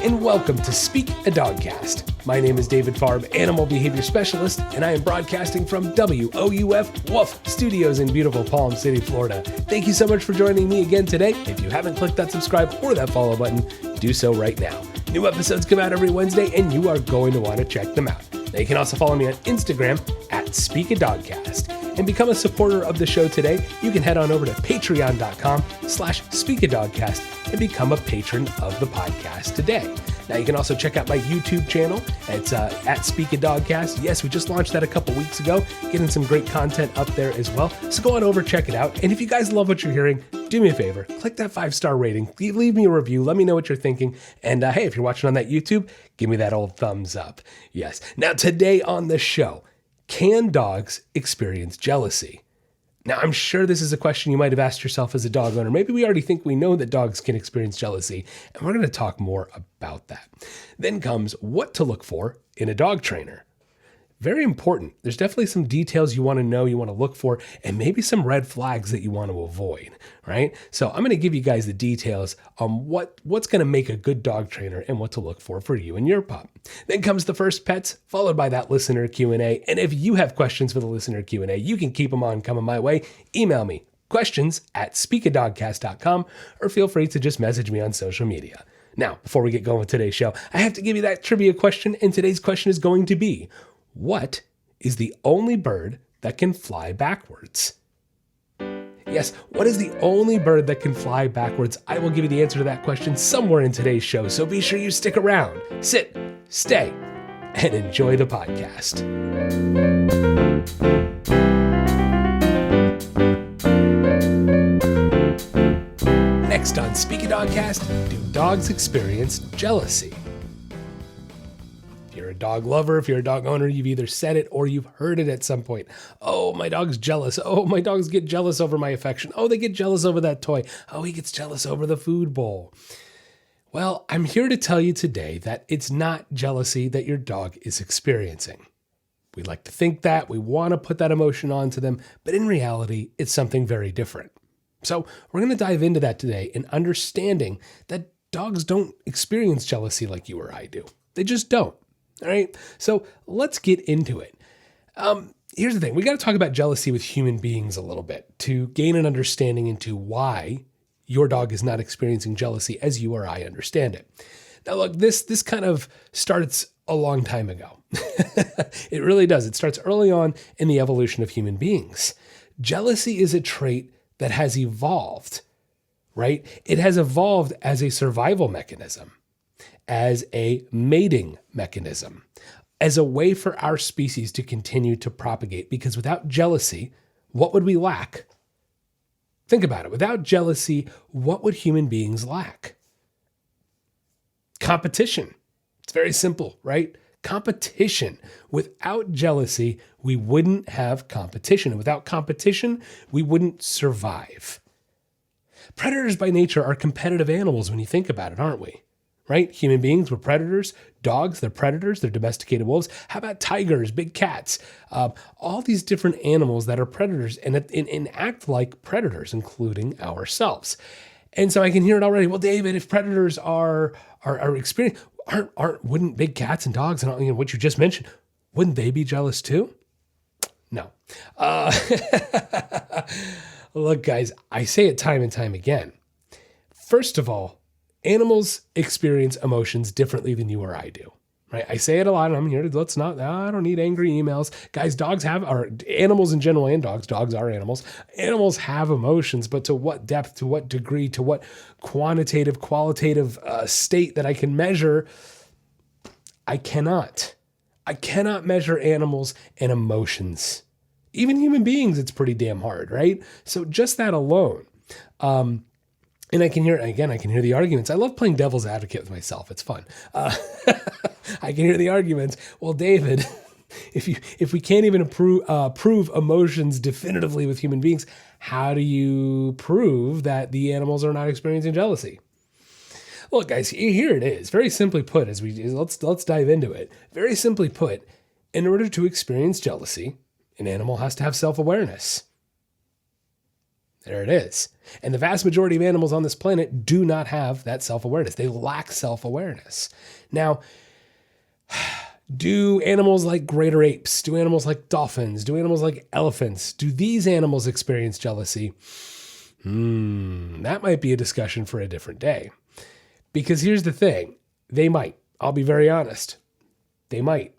and welcome to Speak a Dogcast. My name is David Farb, Animal Behavior Specialist, and I am broadcasting from WOUF Woof Studios in beautiful Palm City, Florida. Thank you so much for joining me again today. If you haven't clicked that subscribe or that follow button, do so right now. New episodes come out every Wednesday, and you are going to want to check them out. Now, you can also follow me on Instagram at Speak a Dogcast. And become a supporter of the show today. You can head on over to patreon.com/speakadogcast and become a patron of the podcast today. Now, you can also check out my YouTube channel. It's at Speak a Dogcast. Yes, we just launched that a couple weeks ago, getting some great content up there as well. So go on over, check it out. And if you guys love what you're hearing, do me a favor, click that 5-star rating, leave me a review, let me know what you're thinking. And hey, if you're watching on that YouTube, give me that old thumbs up. Yes. Now, today on the show, can dogs experience jealousy? Now, I'm sure this is a question you might have asked yourself as a dog owner. Maybe we already think we know that dogs can experience jealousy, and we're going to talk more about that. Then comes what to look for in a dog trainer. Very important. There's definitely some details you want to know, you want to look for, and maybe some red flags that you want to avoid, right? So I'm going to give you guys the details on what's going to make a good dog trainer and what to look for you and your pup. Then comes the first pets, followed by that listener Q&A. And if you have questions for the listener Q&A, you can keep them on coming my way. Email me, questions@speakadogcast.com, or feel free to just message me on social media. Now, before we get going with today's show, I have to give you that trivia question, and today's question is going to be, what is the only bird that can fly backwards? Yes, what is the only bird that can fly backwards? I will give you the answer to that question somewhere in today's show, so be sure you stick around, sit, stay, and enjoy the podcast. Next on Speak a Dogcast, do dogs experience jealousy? If you're a dog lover, if you're a dog owner, you've either said it or you've heard it at some point. Oh, my dog's jealous. Oh, my dogs get jealous over my affection. Oh, they get jealous over that toy. Oh, he gets jealous over the food bowl. Well, I'm here to tell you today that it's not jealousy that your dog is experiencing. We like to think that, we want to put that emotion onto them, but in reality, it's something very different. So we're going to dive into that today in understanding that dogs don't experience jealousy like you or I do. They just don't. All right, so let's get into it. Here's the thing. We got to talk about jealousy with human beings a little bit to gain an understanding into why your dog is not experiencing jealousy as you or I understand it. Now, look, this kind of starts a long time ago. It really does. It starts early on in the evolution of human beings. Jealousy is a trait that has evolved, right? It has evolved as a survival mechanism, as a mating mechanism, as a way for our species to continue to propagate. Because without jealousy, what would we lack? Think about it. Without jealousy, what would human beings lack? Competition. It's very simple, right? Competition. Without jealousy, we wouldn't have competition. And without competition, we wouldn't survive. Predators by nature are competitive animals when you think about it, aren't we? Right? Human beings, we're predators. Dogs, they're predators. They're domesticated wolves. How about tigers, big cats? All these different animals that are predators and act like predators, including ourselves. And so I can hear it already. Well, David, if predators are experiencing, wouldn't big cats and dogs and what you just mentioned, wouldn't they be jealous too? No. Look, guys, I say it time and time again. First of all, animals experience emotions differently than you or I do, right? I say it a lot, and I'm here to, I don't need angry emails. Guys, animals in general, and dogs are animals. Animals have emotions, but to what depth, to what degree, to what qualitative state that I can measure, I cannot. I cannot measure animals and emotions. Even human beings, it's pretty damn hard, right? So just that alone, and I can hear the arguments. I love playing devil's advocate with myself. It's fun. I can hear the arguments. Well, David, if we can't even prove emotions definitively with human beings, how do you prove that the animals are not experiencing jealousy? Look, guys, here it is. Very simply put, let's dive into it. Very simply put, in order to experience jealousy, an animal has to have self-awareness. There it is. And the vast majority of animals on this planet do not have that self-awareness. They lack self-awareness. Now, do animals like greater apes, do animals like dolphins, do animals like elephants, do these animals experience jealousy? That might be a discussion for a different day. Because here's the thing, they might. I'll be very honest. They might.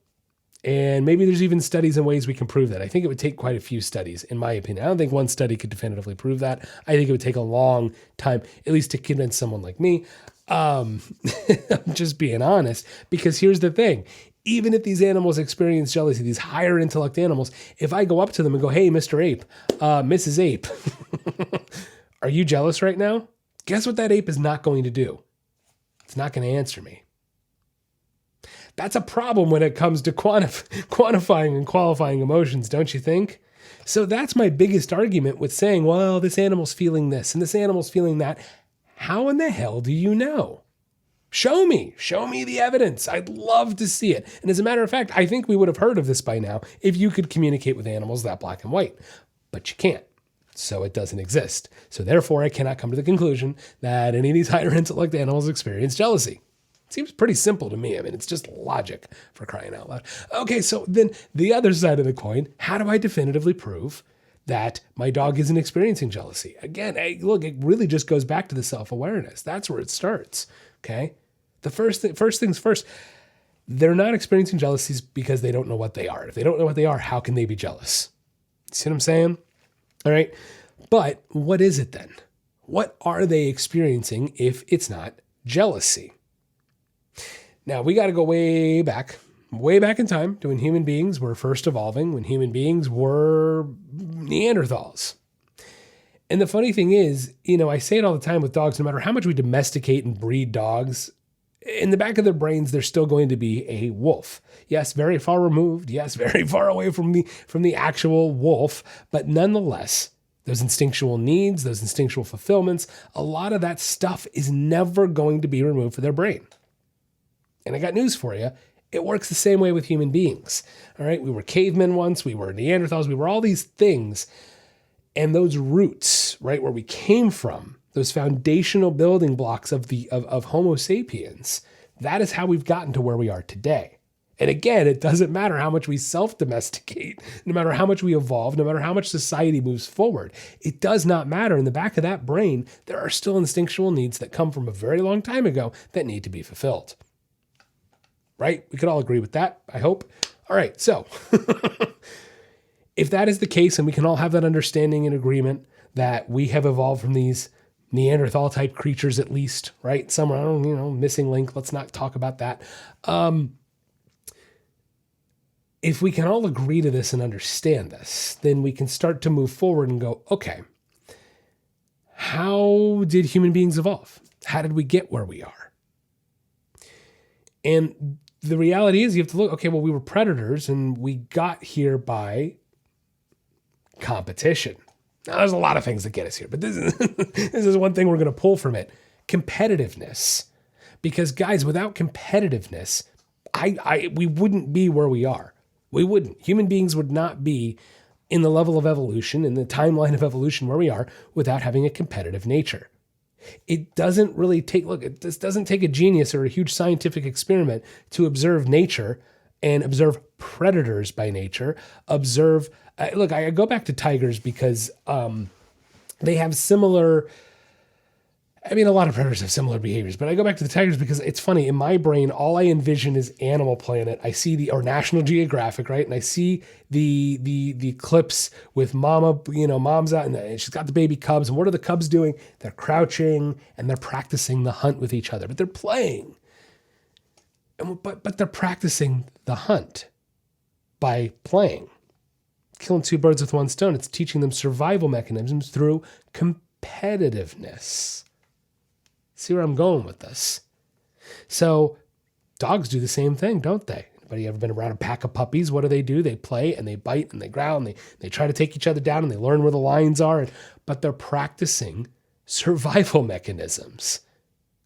And maybe there's even studies and ways we can prove that. I think it would take quite a few studies, in my opinion. I don't think one study could definitively prove that. I think it would take a long time, at least to convince someone like me. I'm just being honest, because here's the thing. Even if these animals experience jealousy, these higher intellect animals, if I go up to them and go, hey, Mr. Ape, Mrs. Ape, are you jealous right now? Guess what that ape is not going to do? It's not going to answer me. That's a problem when it comes to quantifying and qualifying emotions, don't you think? So that's my biggest argument with saying, well, this animal's feeling this and this animal's feeling that. How in the hell do you know? Show me the evidence. I'd love to see it. And as a matter of fact, I think we would have heard of this by now if you could communicate with animals that black and white, but you can't. So it doesn't exist. So therefore, I cannot come to the conclusion that any of these higher intellect animals experience jealousy. Seems pretty simple to me. I mean, it's just logic, for crying out loud. Okay, so then the other side of the coin, how do I definitively prove that my dog isn't experiencing jealousy? Again, look, it really just goes back to the self-awareness. That's where it starts, okay? The first things first, they're not experiencing jealousies because they don't know what they are. If they don't know what they are, how can they be jealous? See what I'm saying? All right, but what is it then? What are they experiencing if it's not jealousy? Now, we got to go way back in time to when human beings were first evolving, when human beings were Neanderthals. And the funny thing is, I say it all the time with dogs, no matter how much we domesticate and breed dogs, in the back of their brains, there's still going to be a wolf. Yes, very far removed. Yes, very far away from the actual wolf. But nonetheless, those instinctual needs, those instinctual fulfillments, a lot of that stuff is never going to be removed from their brain. And I got news for you. It works the same way with human beings. All right. We were cavemen once. We were Neanderthals. We were all these things. And those roots, right, where we came from, those foundational building blocks of Homo sapiens, that is how we've gotten to where we are today. And again, it doesn't matter how much we self-domesticate, no matter how much we evolve, no matter how much society moves forward. It does not matter. In the back of that brain, there are still instinctual needs that come from a very long time ago that need to be fulfilled. Right? We could all agree with that, I hope. All right, so if that is the case, and we can all have that understanding and agreement that we have evolved from these Neanderthal-type creatures at least, right? Somewhere, missing link, let's not talk about that. If we can all agree to this and understand this, then we can start to move forward and go, okay, how did human beings evolve? How did we get where we are? And the reality is you have to look, okay, well, we were predators and we got here by competition. Now, there's a lot of things that get us here, but this is one thing we're going to pull from it. Competitiveness. Because guys, without competitiveness, we wouldn't be where we are. We wouldn't. Human beings would not be in the level of evolution, in the timeline of evolution where we are, without having a competitive nature. It doesn't really this doesn't take a genius or a huge scientific experiment to observe nature and observe predators by nature. I go back to tigers because they have similar, a lot of predators have similar behaviors, but I go back to the tigers because it's funny. In my brain, all I envision is Animal Planet. I see or National Geographic, right? And I see the clips with mom's out and she's got the baby cubs. And what are the cubs doing? They're crouching and they're practicing the hunt with each other, but they're playing. But they're practicing the hunt by playing. Killing two birds with one stone. It's teaching them survival mechanisms through competitiveness. See where I'm going with this? So dogs do the same thing, don't they? Anybody ever been around a pack of puppies? What do? They play and they bite and they growl and they try to take each other down and they learn where the lines are, but they're practicing survival mechanisms.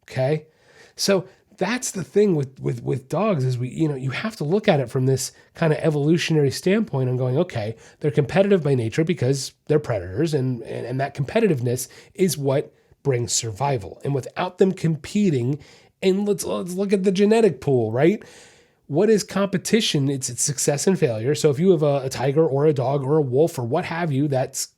Okay? So that's the thing with dogs is you have to look at it from this kind of evolutionary standpoint and going, okay, they're competitive by nature because they're predators, and that competitiveness is what brings survival. And without them competing, and let's look at the genetic pool, right? What is competition? It's success and failure. So if you have a tiger or a dog or a wolf or what have you that's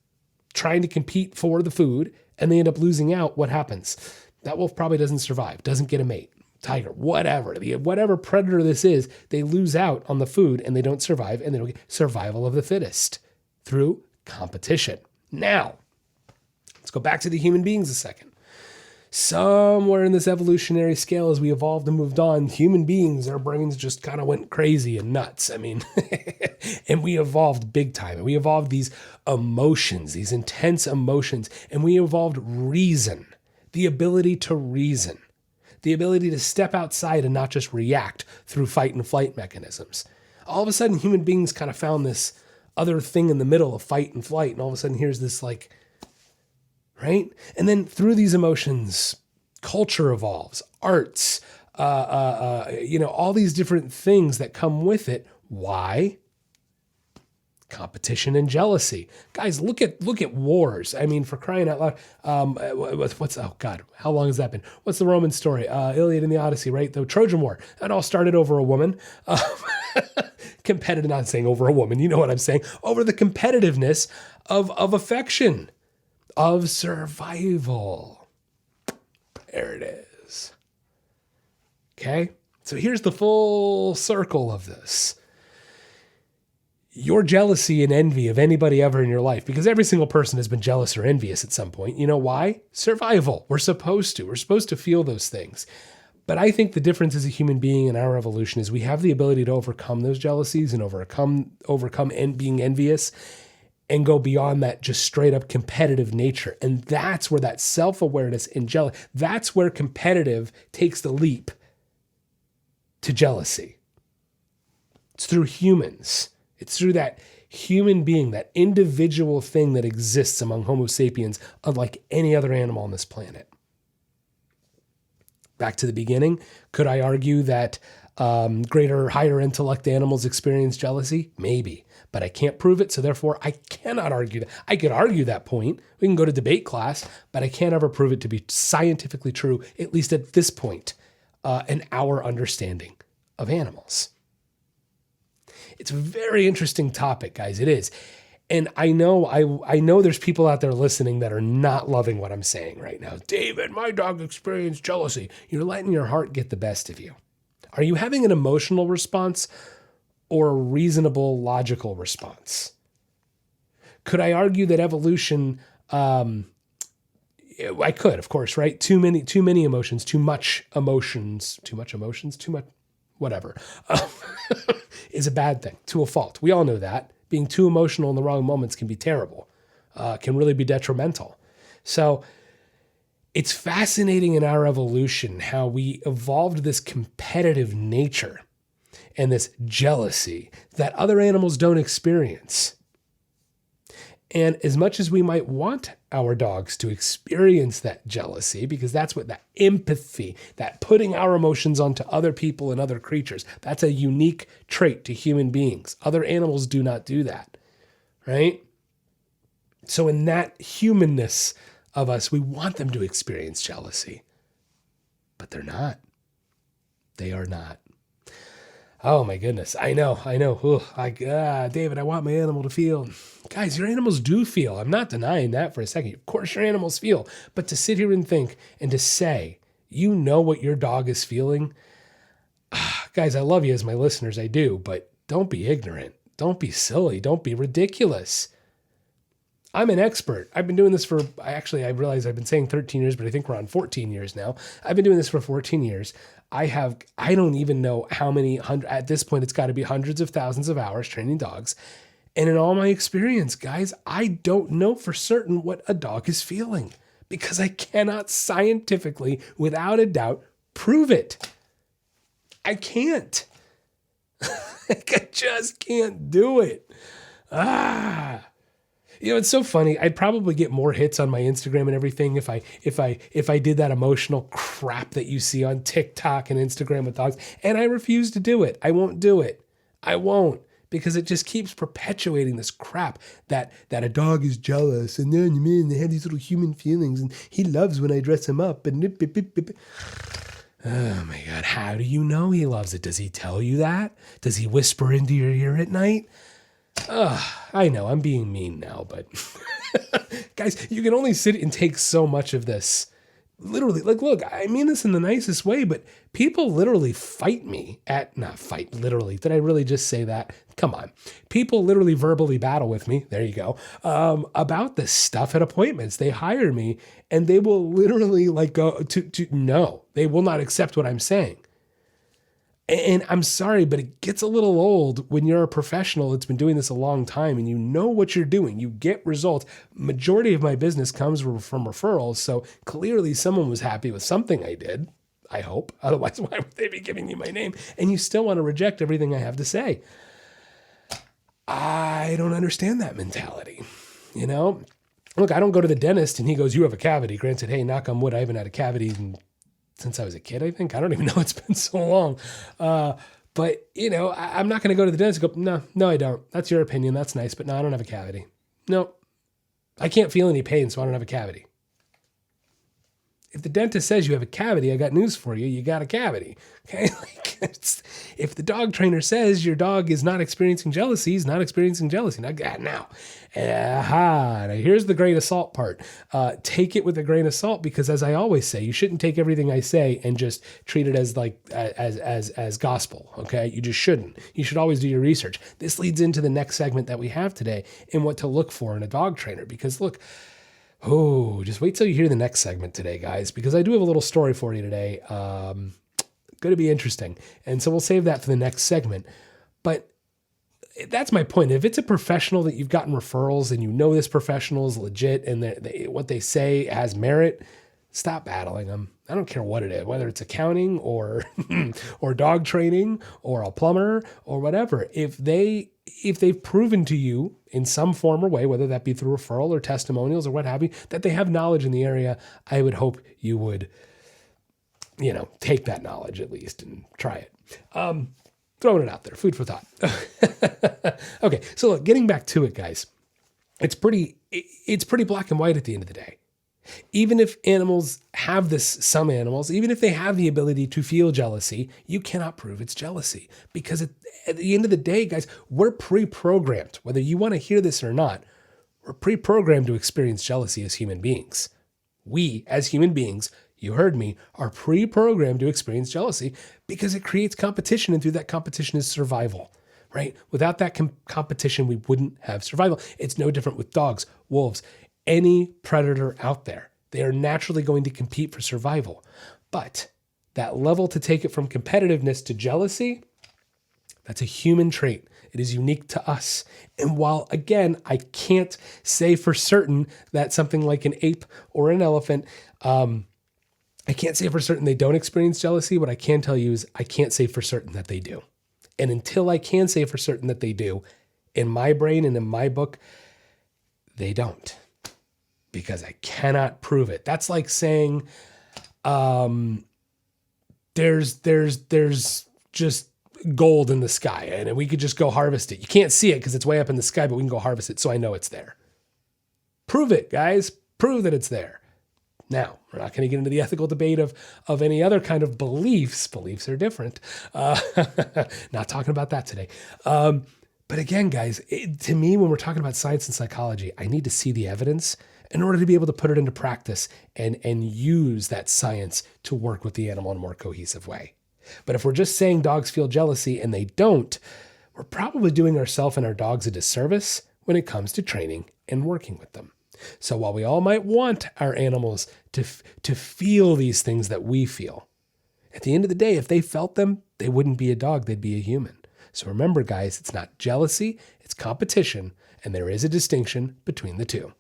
trying to compete for the food and they end up losing out, what happens? That wolf probably doesn't survive, doesn't get a mate. Tiger, whatever predator this is, they lose out on the food and they don't survive, and they don't get survival of the fittest through competition. Now, let's go back to the human beings a second. Somewhere in this evolutionary scale, as we evolved and moved on, human beings, our brains just kind of went crazy and nuts. I mean, and we evolved big time. And we evolved these emotions, these intense emotions, and we evolved reason, the ability to reason, the ability to step outside and not just react through fight and flight mechanisms. All of a sudden, human beings kind of found this other thing in the middle of fight and flight. And all of a sudden, here's this right? And then through these emotions, culture evolves, arts, all these different things that come with it. Why? Competition and jealousy. Guys, look at wars. I mean, for crying out loud. How long has that been? What's the Roman story? Iliad and the Odyssey, right? The Trojan War. That all started over a woman. Competitive, not saying over a woman, you know what I'm saying. Over the competitiveness of affection, of survival. There it is. Okay? So here's the full circle of this. Your jealousy and envy of anybody ever in your life, because every single person has been jealous or envious at some point. You know why? Survival. We're supposed to feel those things. But I think the difference as a human being in our evolution is we have the ability to overcome those jealousies and overcome being envious and go beyond that just straight up competitive nature. And that's where that self-awareness and jealousy, that's where competitive takes the leap to jealousy. It's through humans. It's through that human being, that individual thing that exists among Homo sapiens, unlike any other animal on this planet. Back to the beginning, could I argue that higher intellect animals experience jealousy? Maybe, but I can't prove it, so therefore I cannot argue that. I could argue that point. We can go to debate class, but I can't ever prove it to be scientifically true, at least at this point, in our understanding of animals. It's a very interesting topic, guys. It is. And I know there's people out there listening that are not loving what I'm saying right now. David, my dog experienced jealousy. You're letting your heart get the best of you. Are you having an emotional response or a reasonable, logical response? Could I argue that evolution, I could, of course, right? Too many emotions, whatever, is a bad thing, to a fault. We all know that. Being too emotional in the wrong moments can be terrible, can really be detrimental. So it's fascinating in our evolution how we evolved this competitive nature and this jealousy that other animals don't experience. And as much as we might want our dogs to experience that jealousy, because that's what that empathy, that putting our emotions onto other people and other creatures, that's a unique trait to human beings. Other animals do not do that, right? So in that humanness of us, we want them to experience jealousy, but they're not. They are not. Oh my goodness. I know. David, I want my animal to feel. Guys, your animals do feel. I'm not denying that for a second. Of course your animals feel. But to sit here and think and to say, you know what your dog is feeling. Guys, I love you as my listeners. I do. But don't be ignorant. Don't be silly. Don't be ridiculous. I'm an expert. I've been doing this I realize I've been saying 13 years, but I think we're on 14 years now. I've been doing this for 14 years. I don't even know how many at this point, it's got to be hundreds of thousands of hours training dogs. And in all my experience, guys, I don't know for certain what a dog is feeling because I cannot scientifically, without a doubt, prove it. I can't. I just can't do it. It's so funny. I'd probably get more hits on my Instagram and everything if I did that emotional crap that you see on TikTok and Instagram with dogs. And I refuse to do it. I won't do it. I won't, because it just keeps perpetuating this crap that a dog is jealous and then man, they have these little human feelings and he loves when I dress him up and oh my God, how do you know he loves it? Does he tell you that? Does he whisper into your ear at night? I know I'm being mean now, but guys, you can only sit and take so much of this. Literally, like, look, I mean this in the nicest way, but people literally fight me not fight, literally. Did I really just say that? Come on. People literally verbally battle with me. There you go. About this stuff at appointments. They hire me and they will literally like go no, they will not accept what I'm saying. And I'm sorry, but it gets a little old when you're a professional that's been doing this a long time and you know what you're doing. You get results. Majority of my business comes from referrals. So clearly someone was happy with something I did, I hope. Otherwise, why would they be giving you my name? And you still want to reject everything I have to say. I don't understand that mentality. Look, I don't go to the dentist and he goes, you have a cavity. Granted, hey, knock on wood, I haven't had a cavity since I was a kid, I think. I don't even know. It's been so long. But, I'm not going to go to the dentist and go, no, I don't. That's your opinion. That's nice. But no, I don't have a cavity. No, I can't feel any pain, so I don't have a cavity. If the dentist says you have a cavity, I got news for you. You got a cavity. Okay. If the dog trainer says your dog is not experiencing jealousy, he's not experiencing jealousy. Now, here's the grain of salt part. Take it with a grain of salt, because as I always say, you shouldn't take everything I say and just treat it as like, as gospel. Okay. You just shouldn't. You should always do your research. This leads into the next segment that we have today and what to look for in a dog trainer, because look, just wait till you hear the next segment today, guys, because I do have a little story for you today. Going to be interesting. And so we'll save that for the next segment. But that's my point. If it's a professional that you've gotten referrals and you know this professional is legit and what they say has merit, stop battling them. I don't care what it is, whether it's accounting or or dog training or a plumber or whatever. If they've proven to you in some form or way, whether that be through referral or testimonials or what have you, that they have knowledge in the area, I would hope you would, take that knowledge at least and try it. Throwing it out there, food for thought. Okay, so look, getting back to it, guys, it's pretty black and white at the end of the day. Even if animals have this, some animals, even if they have the ability to feel jealousy, you cannot prove it's jealousy, because at the end of the day, guys, we're pre-programmed. Whether you want to hear this or not, we're pre-programmed to experience jealousy as human beings. We, as human beings, you heard me, are pre-programmed to experience jealousy because it creates competition, and through that competition is survival, right? Without that competition, we wouldn't have survival. It's no different with dogs, wolves, any predator out there. They are naturally going to compete for survival. But that level to take it from competitiveness to jealousy, that's a human trait. It is unique to us. And while, again, I can't say for certain that something like an ape or an elephant, I can't say for certain they don't experience jealousy. What I can tell you is I can't say for certain that they do. And until I can say for certain that they do, in my brain and in my book, they don't. Because I cannot prove it. That's like saying there's just gold in the sky and we could just go harvest it. You can't see it because it's way up in the sky, but we can go harvest it, so I know it's there. Prove it, guys. Prove that it's there. Now, we're not going to get into the ethical debate of any other kind of beliefs. Beliefs are different. Not talking about that today. But again, guys, to me, when we're talking about science and psychology, I need to see the evidence in order to be able to put it into practice and use that science to work with the animal in a more cohesive way. But if we're just saying dogs feel jealousy and they don't, we're probably doing ourselves and our dogs a disservice when it comes to training and working with them. So while we all might want our animals to feel these things that we feel, at the end of the day, if they felt them, they wouldn't be a dog, they'd be a human. So remember, guys, it's not jealousy, it's competition, and there is a distinction between the two.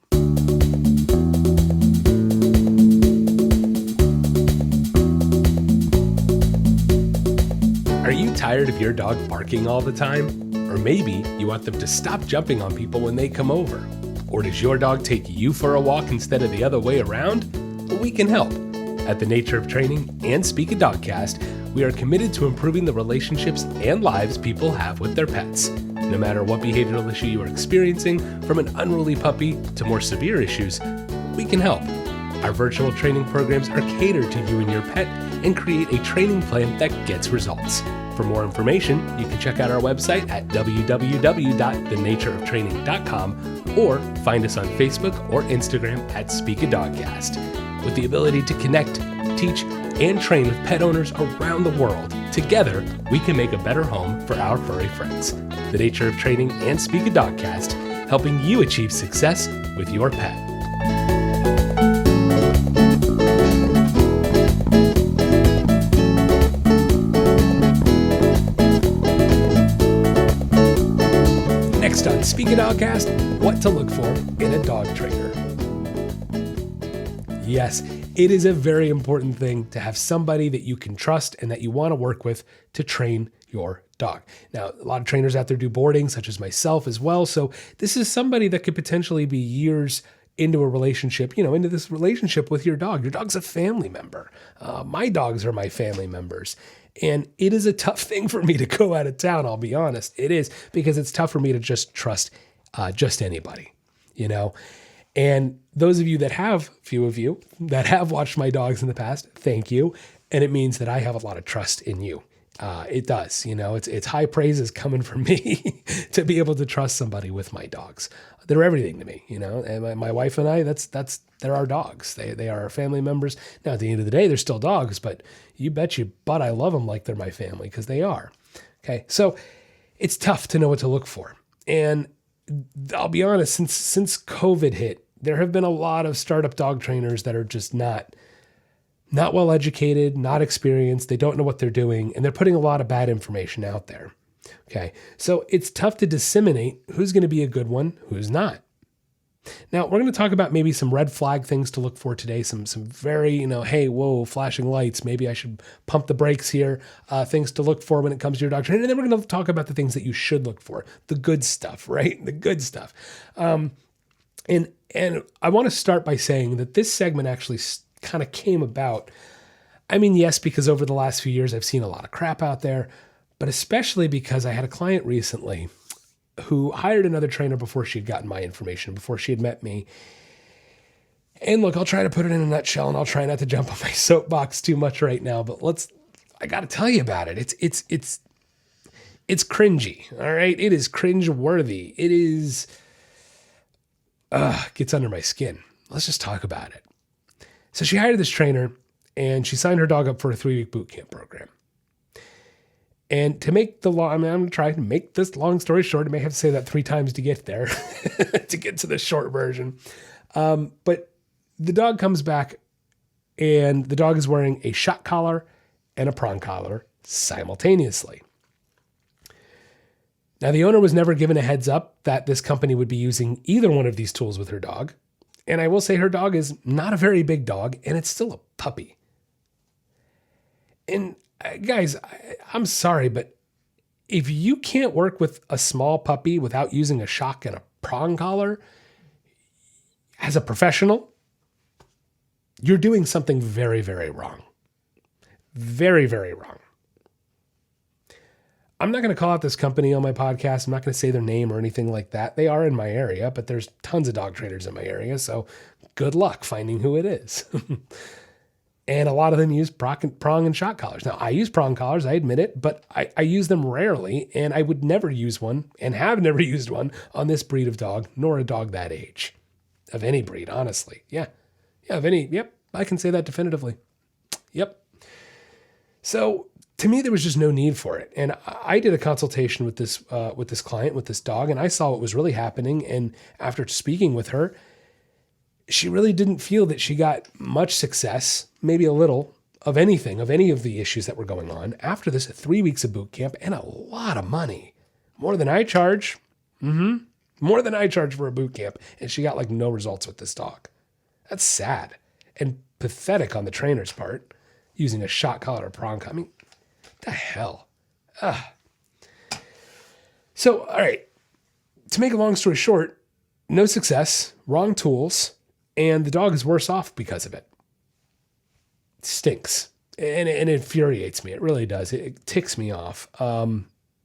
Are you tired of your dog barking all the time? Or maybe you want them to stop jumping on people when they come over. Or does your dog take you for a walk instead of the other way around? Well, we can help. At The Nature of Training and Speak a Dogcast, we are committed to improving the relationships and lives people have with their pets. No matter what behavioral issue you are experiencing, from an unruly puppy to more severe issues, we can help. Our virtual training programs are catered to you and your pet and create a training plan that gets results. For more information, you can check out our website at www.thenatureoftraining.com or find us on Facebook or Instagram at Speak a Dogcast. With the ability to connect, teach, and train with pet owners around the world, together we can make a better home for our furry friends. The Nature of Training and Speak a Dogcast, helping you achieve success with your pet. Next on Speak a Dogcast, what to look for in a dog trainer. Yes, it is a very important thing to have somebody that you can trust and that you want to work with to train your dog. Now, a lot of trainers out there do boarding, such as myself as well. So this is somebody that could potentially be years into a relationship, into this relationship with your dog. Your dog's a family member. My dogs are my family members. And it is a tough thing for me to go out of town, I'll be honest. It is, because it's tough for me to just trust just anybody, And those of you that have, few of you, that have watched my dogs in the past, thank you. And it means that I have a lot of trust in you. It does, it's high praises coming from me to be able to trust somebody with my dogs. They're everything to me, and my wife and I, they're our dogs. They are our family members. Now, at the end of the day, they're still dogs, but you bet you butt I love them like they're my family, because they are. Okay. So it's tough to know what to look for. And I'll be honest, since COVID hit, there have been a lot of startup dog trainers that are just not well educated, not experienced. They don't know what they're doing, and they're putting a lot of bad information out there. Okay. So it's tough to disseminate who's going to be a good one, who's not. Now, we're going to talk about maybe some red flag things to look for today, some very, hey, whoa, flashing lights. Maybe I should pump the brakes here, things to look for when it comes to your dog training. And then we're going to talk about the things that you should look for, the good stuff, right? The good stuff. And I want to start by saying that this segment actually kind of came about. I mean, yes, because over the last few years, I've seen a lot of crap out there, but especially because I had a client recently who hired another trainer before she had gotten my information, before she had met me. And look, I'll try to put it in a nutshell, and I'll try not to jump on my soapbox too much right now, but I got to tell you about it. It's cringy. All right. It is cringe worthy. It is, gets under my skin. Let's just talk about it. So she hired this trainer, and she signed her dog up for a 3-week boot camp program. And to make I'm going to try to make this long story short. I may have to say that 3 times to get there, to get to the short version. But the dog comes back, and the dog is wearing a shock collar and a prong collar simultaneously. Now, the owner was never given a heads up that this company would be using either one of these tools with her dog. And I will say her dog is not a very big dog, and it's still a puppy. And guys, I'm sorry, but if you can't work with a small puppy without using a shock and a prong collar as a professional, you're doing something very, very wrong. Very, very wrong. I'm not going to call out this company on my podcast. I'm not going to say their name or anything like that. They are in my area, but there's tons of dog trainers in my area, so good luck finding who it is. And a lot of them use prong and shock collars. Now, I use prong collars, I admit it, but I use them rarely, and I would never use one, and have never used one, on this breed of dog, nor a dog that age. Of any breed, honestly. Yeah, of any, yep, I can say that definitively. Yep. So, to me, there was just no need for it. And I did a consultation with this client, with this dog, and I saw what was really happening, and after speaking with her, she really didn't feel that she got much success, maybe a little, of anything, of any of the issues that were going on after this 3 weeks of boot camp, and a lot of money. More than I charge. More than I charge for a boot camp. And she got no results with this dog. That's sad and pathetic on the trainer's part, using a shock collar or prong collar. I mean, what the hell? So, all right, to make a long story short, No success, wrong tools, and the dog is worse off because of it. It stinks. And it infuriates me. It really does. It ticks me off.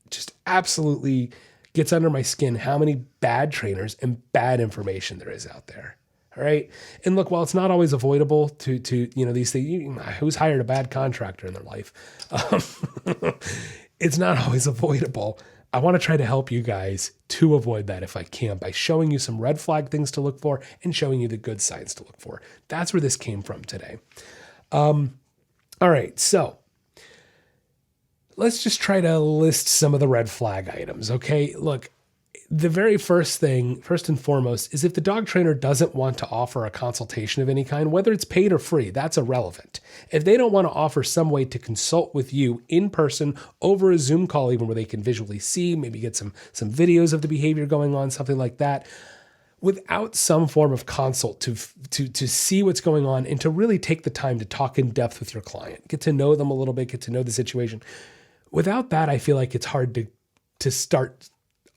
Just absolutely gets under my skin how many bad trainers and bad information there is out there. All right. And look, while it's not always avoidable to these things, who's hired a bad contractor in their life? It's not always avoidable. I want to try to help you guys to avoid that if I can by showing you some red flag things to look for and showing you the good signs to look for. That's where this came from today. All right. So let's just try to list some of the red flag items. Okay. Look, the very first and foremost, is if the dog trainer doesn't want to offer a consultation of any kind, whether it's paid or free, that's irrelevant. If they don't want to offer some way to consult with you in person over a Zoom call, even where they can visually see, maybe get some videos of the behavior going on, something like that, without some form of consult to see what's going on and to really take the time to talk in depth with your client, get to know them a little bit, get to know the situation. Without that, I feel like it's hard to start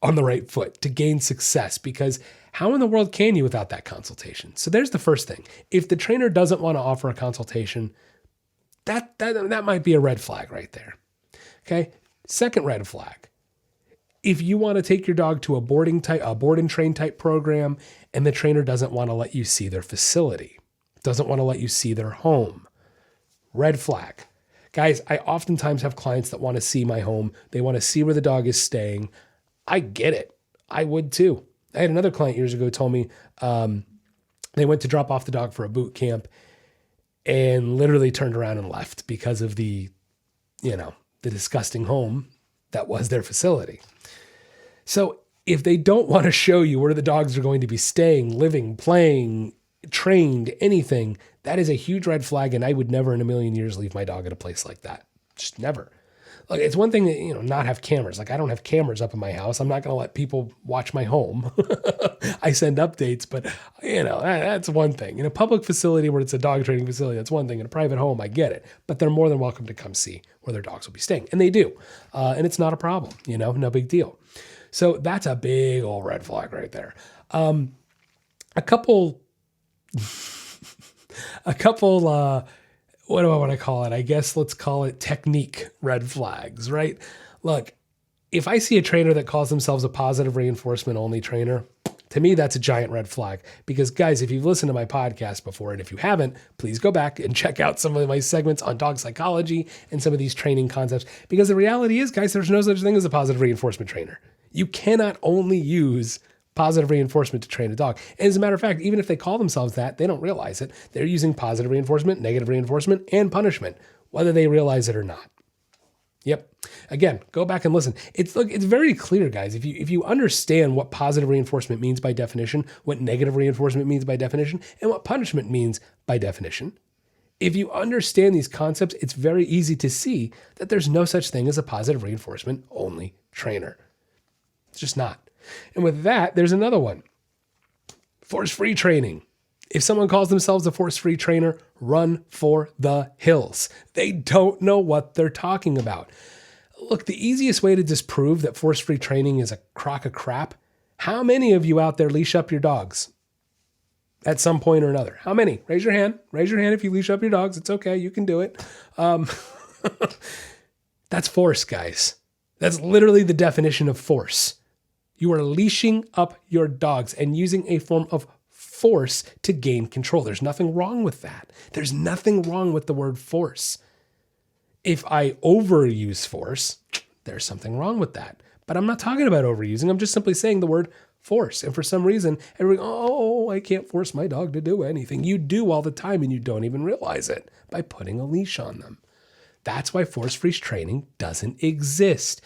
on the right foot, to gain success, because how in the world can you without that consultation? So there's the first thing. If the trainer doesn't want to offer a consultation, that might be a red flag right there. Okay. Second red flag. If you want to take your dog to a board and train type program, and the trainer doesn't want to let you see their facility, doesn't want to let you see their home, red flag. Guys, I oftentimes have clients that want to see my home. They want to see where the dog is staying. I get it. I would too. I had another client years ago told me they went to drop off the dog for a boot camp and literally turned around and left because of the disgusting home that was their facility. So if they don't want to show you where the dogs are going to be staying, living, playing, trained, anything, that is a huge red flag. And I would never in a million years leave my dog at a place like that. Just never. Like, it's one thing to, not have cameras. Like, I don't have cameras up in my house. I'm not going to let people watch my home. I send updates, but that's one thing. In a public facility where it's a dog training facility, that's one thing. In a private home, I get it, but they're more than welcome to come see where their dogs will be staying. And they do. And it's not a problem, no big deal. So that's a big old red flag right there. A couple, what do I want to call it? I guess let's call it technique red flags, right? Look, if I see a trainer that calls themselves a positive reinforcement only trainer, to me, that's a giant red flag. Because guys, if you've listened to my podcast before, and if you haven't, please go back and check out some of my segments on dog psychology and some of these training concepts. Because the reality is, guys, there's no such thing as a positive reinforcement trainer. You cannot only use positive reinforcement to train a dog. And as a matter of fact, even if they call themselves that, they don't realize it. They're using positive reinforcement, negative reinforcement, and punishment, whether they realize it or not. Yep. Again, go back and listen. It's very clear, guys. If you understand what positive reinforcement means by definition, what negative reinforcement means by definition, and what punishment means by definition, if you understand these concepts, it's very easy to see that there's no such thing as a positive reinforcement only trainer. It's just not. And with that, there's another one. Force-free training. If someone calls themselves a force-free trainer, run for the hills. They don't know what they're talking about. Look, the easiest way to disprove that force-free training is a crock of crap, how many of you out there leash up your dogs at some point or another? How many? Raise your hand. Raise your hand if you leash up your dogs. It's okay. You can do it. That's force, guys. That's literally the definition of force. You are leashing up your dogs and using a form of force to gain control. There's nothing wrong with that. There's nothing wrong with the word force. If I overuse force, there's something wrong with that. But I'm not talking about overusing. I'm just simply saying the word force. And for some reason, everyone, I can't force my dog to do anything. You do all the time and you don't even realize it by putting a leash on them. That's why force-free training doesn't exist.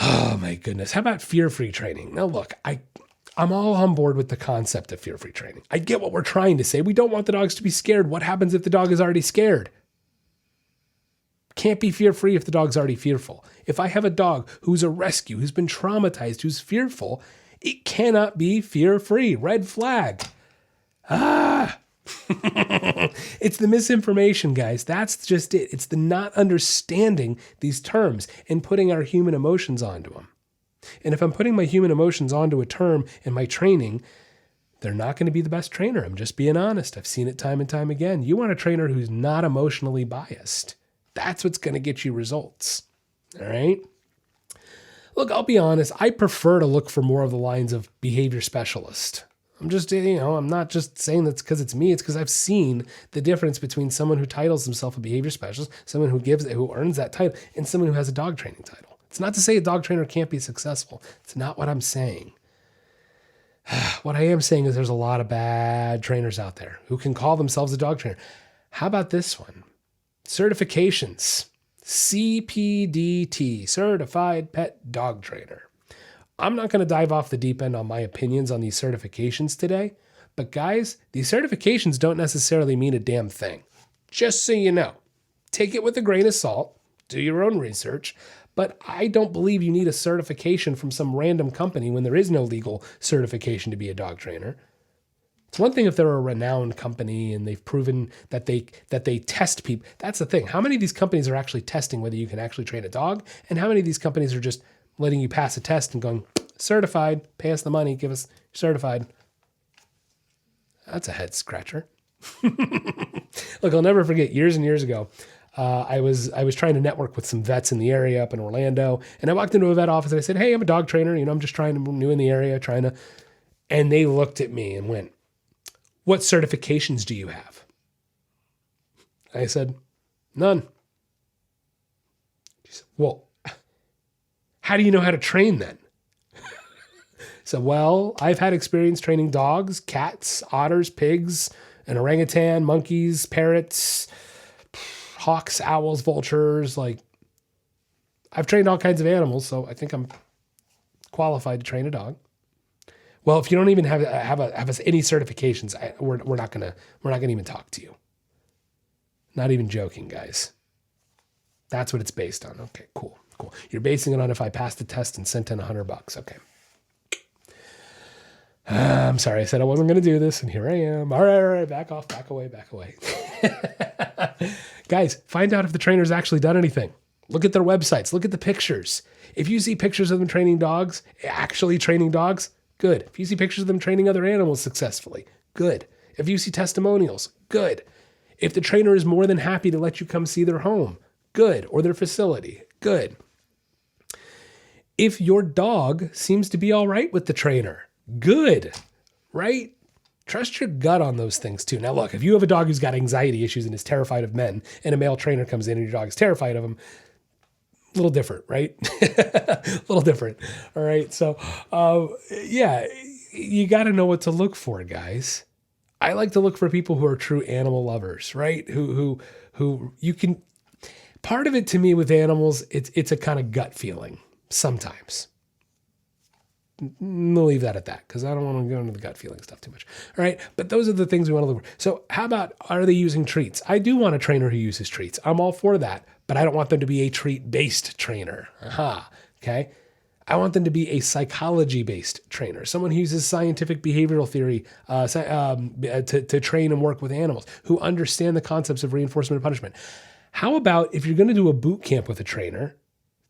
Oh my goodness. How about fear-free training? Now look, I'm all on board with the concept of fear-free training. I get what we're trying to say. We don't want the dogs to be scared. What happens if the dog is already scared? Can't be fear-free if the dog's already fearful. If I have a dog who's a rescue, who's been traumatized, who's fearful, it cannot be fear-free. Red flag. It's the misinformation, guys. That's just it. It's the not understanding these terms and putting our human emotions onto them. And if I'm putting my human emotions onto a term in my training, they're not going to be the best trainer. I'm just being honest. I've seen it time and time again. You want a trainer who's not emotionally biased. That's what's going to get you results. All right? Look, I'll be honest. I prefer to look for more of the lines of behavior specialist. I'm not just saying that's because it's me. It's because I've seen the difference between someone who titles himself a behavior specialist, someone who earns that title, and someone who has a dog training title. It's not to say a dog trainer can't be successful. It's not what I'm saying. What I am saying is there's a lot of bad trainers out there who can call themselves a dog trainer. How about this one? Certifications. CPDT, Certified Pet Dog Trainer. I'm not going to dive off the deep end on my opinions on these certifications today, but guys, these certifications don't necessarily mean a damn thing. Just so you know, take it with a grain of salt, do your own research, but I don't believe you need a certification from some random company when there is no legal certification to be a dog trainer. It's one thing if they're a renowned company and they've proven that they test people. That's the thing. How many of these companies are actually testing whether you can actually train a dog? And how many of these companies are just letting you pass a test and going, certified, pay us the money, give us certified? That's a head scratcher. Look, I'll never forget years and years ago, I was trying to network with some vets in the area up in Orlando, and I walked into a vet office and I said, "Hey, I'm a dog trainer. I'm just new in the area, and they looked at me and went, "What certifications do you have?" I said, "None." She said, "Well, how do you know how to train then?" So, well, I've had experience training dogs, cats, otters, pigs, an orangutan, monkeys, parrots, hawks, owls, vultures. I've trained all kinds of animals, so I think I'm qualified to train a dog. Well, if you don't even have us any certifications, we're not gonna even talk to you. Not even joking, guys. That's what it's based on. Okay, cool. You're basing it on if I passed the test and sent in $100. Okay. I'm sorry. I said I wasn't going to do this, and here I am. All right. Back off. Back away. Guys, find out if the trainer's actually done anything. Look at their websites. Look at the pictures. If you see pictures of them training dogs, actually training dogs, good. If you see pictures of them training other animals successfully, good. If you see testimonials, good. If the trainer is more than happy to let you come see their home, good. Or their facility, good. If your dog seems to be all right with the trainer, good, right? Trust your gut on those things too. Now, look, if you have a dog who's got anxiety issues and is terrified of men, and a male trainer comes in and your dog is terrified of him, a little different, right? A little different. All right. So, yeah, you got to know what to look for, guys. I like to look for people who are true animal lovers, right? Who you can. Part of it to me with animals, it's a kind of gut feeling sometimes. We'll leave that at that because I don't want to go into the gut feeling stuff too much. All right. But those are the things we want to look for. So how about, are they using treats? I do want a trainer who uses treats. I'm all for that, but I don't want them to be a treat-based trainer. Okay. I want them to be a psychology-based trainer, someone who uses scientific behavioral theory to train and work with animals, who understand the concepts of reinforcement and punishment. How about if you're going to do a boot camp with a trainer,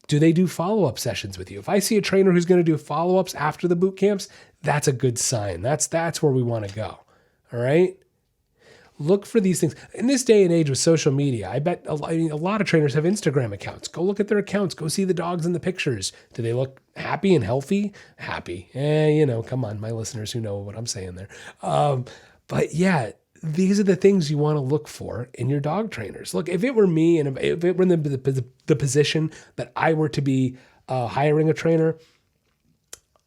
do they do follow-up sessions with you? If I see a trainer who's going to do follow-ups after the boot camps, that's a good sign. That's where we want to go. All right? Look for these things. In this day and age with social media, I bet a lot of trainers have Instagram accounts. Go look at their accounts. Go see the dogs in the pictures. Do they look happy and healthy? Happy. Come on, my listeners who know what I'm saying there. But yeah, these are the things you want to look for in your dog trainers. Look, if it were me and if it were in the position that I were to be hiring a trainer,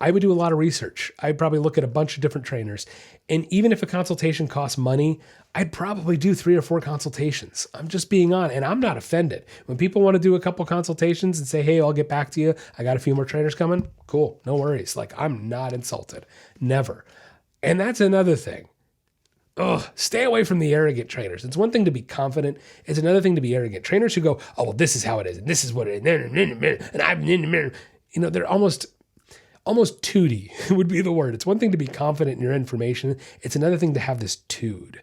I would do a lot of research. I'd probably look at a bunch of different trainers. And even if a consultation costs money, I'd probably do 3 or 4 consultations. I'm just being honest, and I'm not offended. When people want to do a couple consultations and say, "Hey, I'll get back to you. I got a few more trainers coming." Cool. No worries. I'm not insulted. Never. And that's another thing. Stay away from the arrogant trainers. It's one thing to be confident. It's another thing to be arrogant. Trainers who go, "Oh, well, this is how it is. And this is what it is. And I'm they're almost tooty would be the word. It's one thing to be confident in your information. It's another thing to have this tood.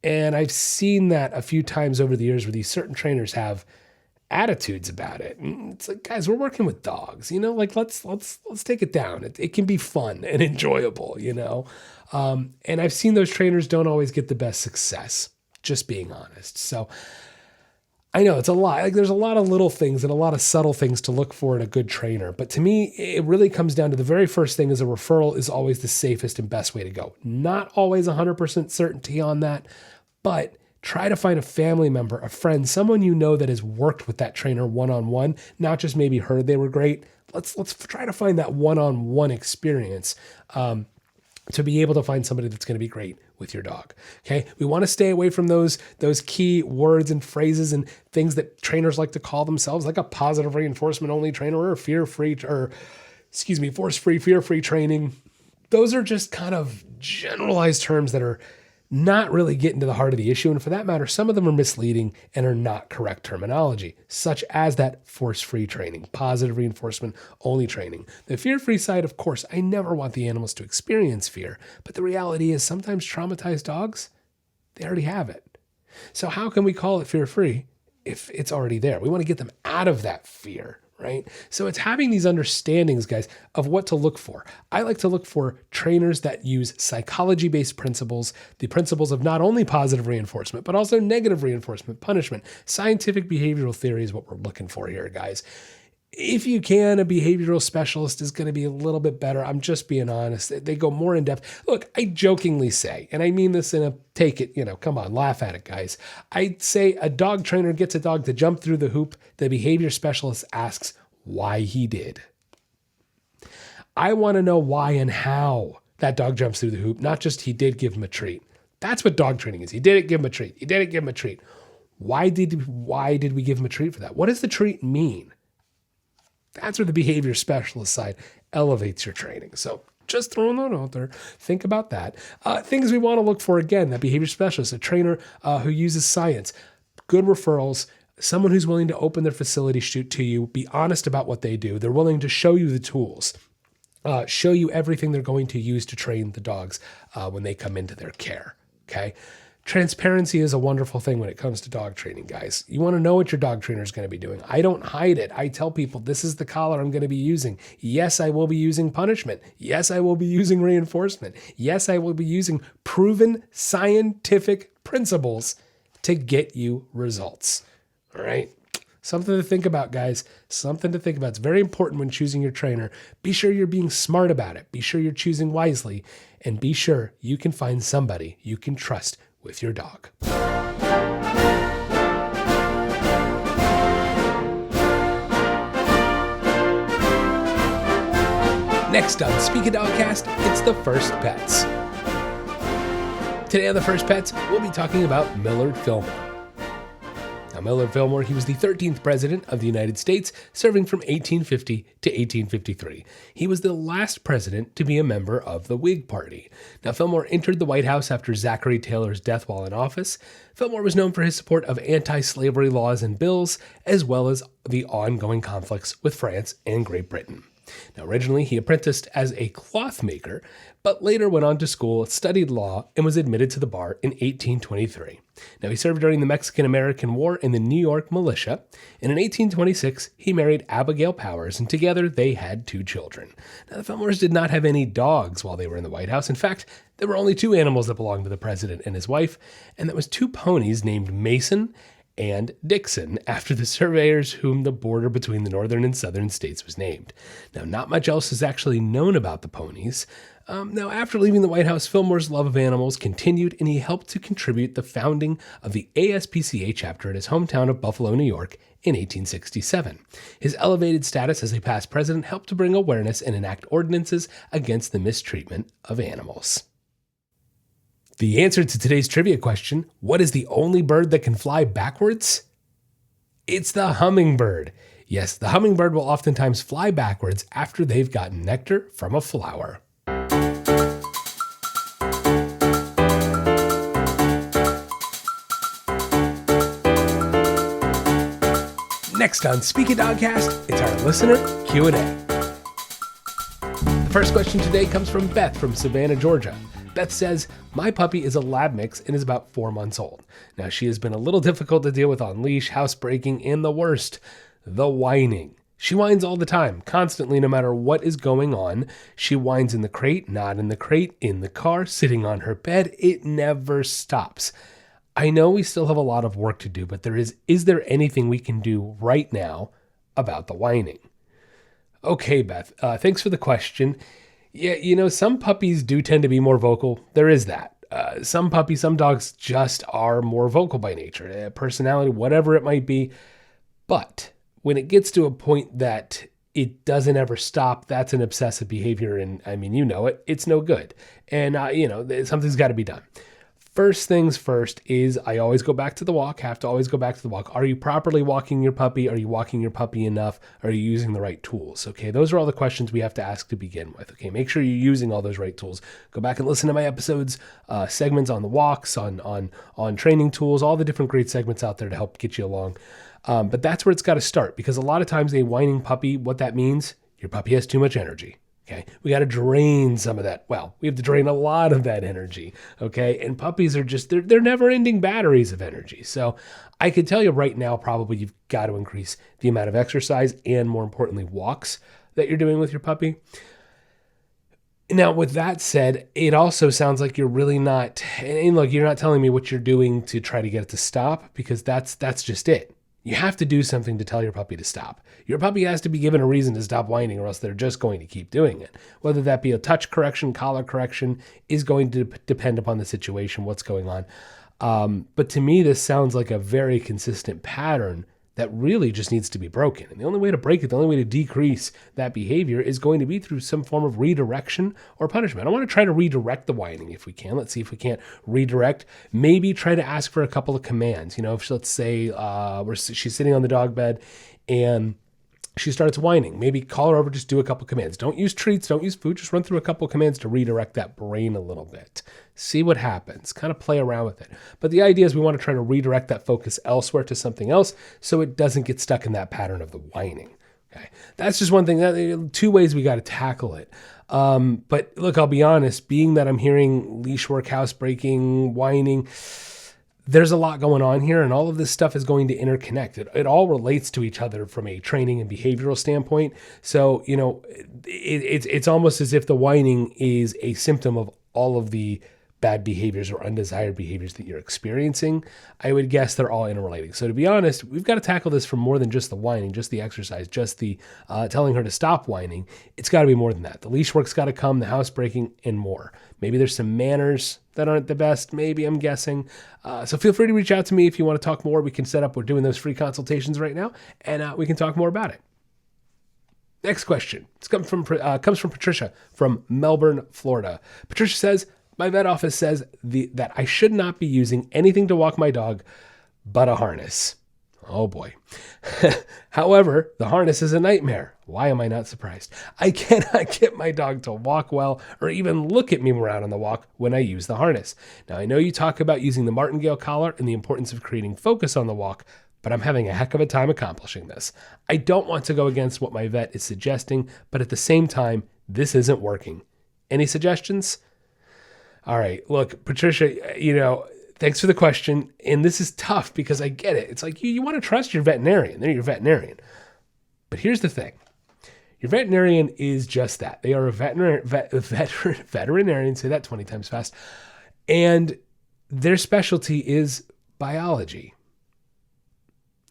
And I've seen that a few times over the years where these certain trainers have attitudes about it. And it's like, guys, we're working with dogs, like let's take it down. It can be fun and enjoyable, and I've seen those trainers don't always get the best success, just being honest. So I know it's a lot. Like there's a lot of little things and a lot of subtle things to look for in a good trainer. But to me, it really comes down to the very first thing is a referral is always the safest and best way to go. Not always 100% certainty on that, but try to find a family member, a friend, someone that has worked with that trainer one-on-one, not just maybe heard they were great. Let's try to find that one-on-one experience to be able to find somebody that's going to be great with your dog. Okay. We want to stay away from those key words and phrases and things that trainers like to call themselves, like a positive reinforcement only trainer or force-free, fear-free training. Those are just kind of generalized terms that are not really getting to the heart of the issue. And for that matter, some of them are misleading and are not correct terminology, such as that force-free training, positive reinforcement only training. The fear-free side, of course, I never want the animals to experience fear, but the reality is sometimes traumatized dogs, they already have it. So how can we call it fear-free if it's already there? We want to get them out of that fear, right? So it's having these understandings, guys, of what to look for. I like to look for trainers that use psychology-based principles, the principles of not only positive reinforcement, but also negative reinforcement, punishment. Scientific behavioral theory is what we're looking for here, guys. If you can, a behavioral specialist is going to be a little bit better. I'm just being honest. They go more in depth. Look, I jokingly say, and I mean this in a take it, come on, laugh at it, guys. I say a dog trainer gets a dog to jump through the hoop. The behavior specialist asks why he did. I want to know why and how that dog jumps through the hoop, not just he did give him a treat. That's what dog training is. He did it, give him a treat. He did it, give him a treat. Why did we give him a treat for that? What does the treat mean? That's where the behavior specialist side elevates your training. So just throwing that out there. Think about that. Things we want to look for, again, that behavior specialist, a trainer who uses science, good referrals, someone who's willing to open their facility to you, be honest about what they do. They're willing to show you the tools, show you everything they're going to use to train the dogs when they come into their care. Okay. Transparency is a wonderful thing when it comes to dog training, guys. You want to know what your dog trainer is going to be doing. I don't hide it. I tell people, this is the collar I'm going to be using. Yes, I will be using punishment. Yes, I will be using reinforcement. Yes, I will be using proven scientific principles to get you results. All right. Something to think about, guys. Something to think about. It's very important when choosing your trainer. Be sure you're being smart about it. Be sure you're choosing wisely. And be sure you can find somebody you can trust with your dog. Next on Speak a Dogcast, it's the First Pets. Today on the First Pets, we'll be talking about Millard Fillmore. Now, Millard Fillmore, he was the 13th president of the United States, serving from 1850 to 1853. He was the last president to be a member of the Whig Party. Now, Fillmore entered the White House after Zachary Taylor's death while in office. Fillmore was known for his support of anti-slavery laws and bills, as well as the ongoing conflicts with France and Great Britain. Now, originally, he apprenticed as a cloth maker, but later went on to school, studied law, and was admitted to the bar in 1823. Now, he served during the Mexican-American War in the New York militia, and in 1826, he married Abigail Powers, and together they had 2 children. Now, the Fillmores did not have any dogs while they were in the White House. In fact, there were only 2 animals that belonged to the president and his wife, and that was 2 ponies named Mason and Dixon, after the surveyors whom the border between the northern and southern states was named. Now, not much else is actually known about the ponies. Now, after leaving the White House, Fillmore's love of animals continued, and he helped to contribute the founding of the ASPCA chapter at his hometown of Buffalo, New York, in 1867. His elevated status as a past president helped to bring awareness and enact ordinances against the mistreatment of animals. The answer to today's trivia question, what is the only bird that can fly backwards? It's the hummingbird. Yes, the hummingbird will oftentimes fly backwards after they've gotten nectar from a flower. Next on Speak a Dogcast, it's our listener Q&A. The first question today comes from Beth from Savannah, Georgia. Beth says, my puppy is a lab mix and is about 4 months old. Now, she has been a little difficult to deal with on leash, housebreaking, and the worst, the whining. She whines all the time, constantly, no matter what is going on. She whines in the crate, not in the crate, in the car, sitting on her bed. It never stops. I know we still have a lot of work to do, but is there anything we can do right now about the whining? Okay, Beth, thanks for the question. Yeah, some puppies do tend to be more vocal. There is that. Some dogs just are more vocal by nature, personality, whatever it might be. But when it gets to a point that it doesn't ever stop, that's an obsessive behavior. And I mean, it's no good. And, something's got to be done. First things first is I always go back to the walk, have to always go back to the walk. Are you properly walking your puppy? Are you walking your puppy enough? Are you using the right tools? Okay, those are all the questions we have to ask to begin with. Okay, make sure you're using all those right tools. Go back and listen to my episodes, segments on the walks, on training tools, all the different great segments out there to help get you along. But that's where it's got to start, because a lot of times a whining puppy, what that means, your puppy has too much energy. Okay, we got to drain some of that. Well, we have to drain a lot of that energy. Okay, and puppies are just, they're never-ending batteries of energy. So I could tell you right now, probably you've got to increase the amount of exercise and, more importantly, walks that you're doing with your puppy. Now, with that said, it also sounds like you're really not, and look, you're not telling me what you're doing to try to get it to stop, because that's just it. You have to do something to tell your puppy to stop. Your puppy has to be given a reason to stop whining, or else they're just going to keep doing it. Whether that be a touch correction, collar correction, is going to depend upon the situation, what's going on. But to me, this sounds like a very consistent pattern that really just needs to be broken. And the only way to break it, the only way to decrease that behavior is going to be through some form of redirection or punishment. I want to try to redirect the whining if we can. Let's see if we can't redirect. Maybe try to ask for a couple of commands. If let's say she's sitting on the dog bed and she starts whining, maybe call her over, just do a couple commands. Don't use treats, don't use food, just run through a couple commands to redirect that brain a little bit. See what happens, kind of play around with it. But the idea is we want to try to redirect that focus elsewhere to something else so it doesn't get stuck in that pattern of the whining. Okay, that's just one thing. Two ways we got to tackle it. But look, I'll be honest, being that I'm hearing leash work, housebreaking, whining, there's a lot going on here, and all of this stuff is going to interconnect. It all relates to each other from a training and behavioral standpoint. So, it's almost as if the whining is a symptom of all of the bad behaviors or undesired behaviors that you're experiencing. I would guess they're all interrelating. So to be honest, we've got to tackle this from more than just the whining, just the exercise, just the telling her to stop whining. It's got to be more than that. The leash work's got to come, the housebreaking, and more. Maybe there's some manners that aren't the best. Maybe, I'm guessing. So feel free to reach out to me if you want to talk more. We can set up, we're doing those free consultations right now, and we can talk more about it. Next question. This comes from Patricia from Melbourne, Florida. Patricia says, my vet office says that I should not be using anything to walk my dog but a harness. Oh boy. However, the harness is a nightmare. Why am I not surprised? I cannot get my dog to walk well or even look at me around on the walk when I use the harness. Now, I know you talk about using the martingale collar and the importance of creating focus on the walk, but I'm having a heck of a time accomplishing this. I don't want to go against what my vet is suggesting, but at the same time, this isn't working. Any suggestions? All right, look, Patricia, thanks for the question. And this is tough because I get it. It's like you want to trust your veterinarian. They're your veterinarian. But here's the thing. Your veterinarian is just that. They are a veterinarian, say that 20 times fast. And their specialty is biology.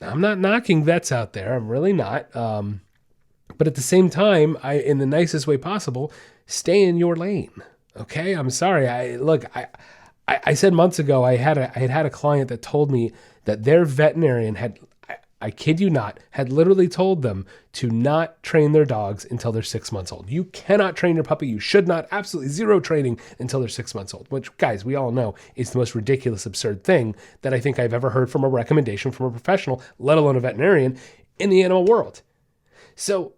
Now, I'm not knocking vets out there. I'm really not. But at the same time, in the nicest way possible, stay in your lane. Okay, I'm sorry. I said months ago I had a client that told me that their veterinarian had, I kid you not, had literally told them to not train their dogs until they're 6 months old. You cannot train your puppy. You should not. Absolutely zero training until they're 6 months old, which, guys, we all know is the most ridiculous, absurd thing that I think I've ever heard from a recommendation from a professional, let alone a veterinarian, in the animal world. So,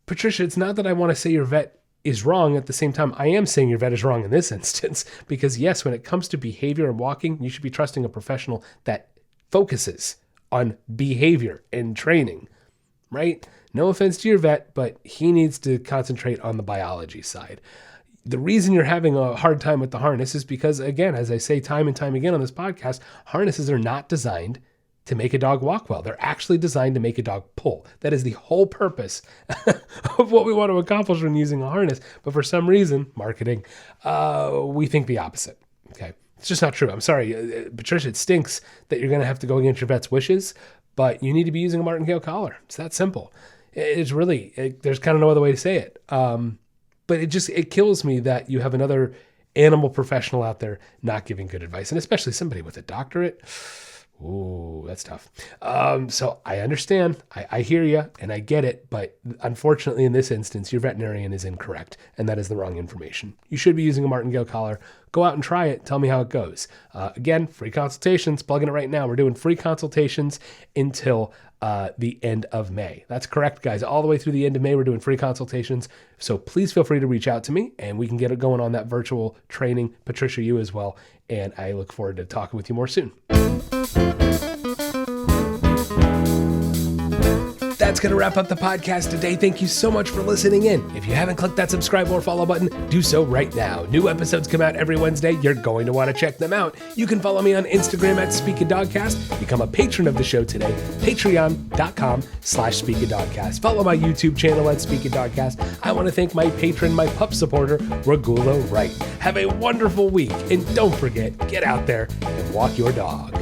Patricia, it's not that I want to say your vet is wrong. At the same time, I am saying your vet is wrong in this instance, because yes, when it comes to behavior and walking, you should be trusting a professional that focuses on behavior and training, right? No offense to your vet, but he needs to concentrate on the biology side. The reason you're having a hard time with the harness is because, again, as I say time and time again on this podcast, harnesses are not designed to make a dog walk well. They're actually designed to make a dog pull. That is the whole purpose of what we want to accomplish when using a harness. But for some reason, marketing, we think the opposite. Okay. It's just not true. I'm sorry, Patricia, it stinks that you're going to have to go against your vet's wishes, but you need to be using a martingale collar. It's that simple. It's really, there's kind of no other way to say it. But it kills me that you have another animal professional out there not giving good advice, and especially somebody with a doctorate. Ooh, that's tough. So I understand. I hear you and I get it. But unfortunately, in this instance, your veterinarian is incorrect and that is the wrong information. You should be using a martingale collar. Go out and try it. Tell me how it goes. Again, free consultations. Plugging it right now. We're doing free consultations until the end of May. That's correct, guys. All the way through the end of May, we're doing free consultations. So please feel free to reach out to me and we can get it going on that virtual training. Patricia, you as well. And I look forward to talking with you more soon. That's going to wrap up the podcast today. Thank you so much for listening in. If you haven't clicked that subscribe or follow button, do so right now. New episodes come out every Wednesday. You're going to want to check them out. You can follow me on Instagram at SpeakADogcast. Become a patron of the show today. Patreon.com/SpeakADogcast. Follow my YouTube channel at SpeakADogcast. I want to thank my patron, my pup supporter, Regulo Wright. Have a wonderful week. And don't forget, get out there and walk your dog.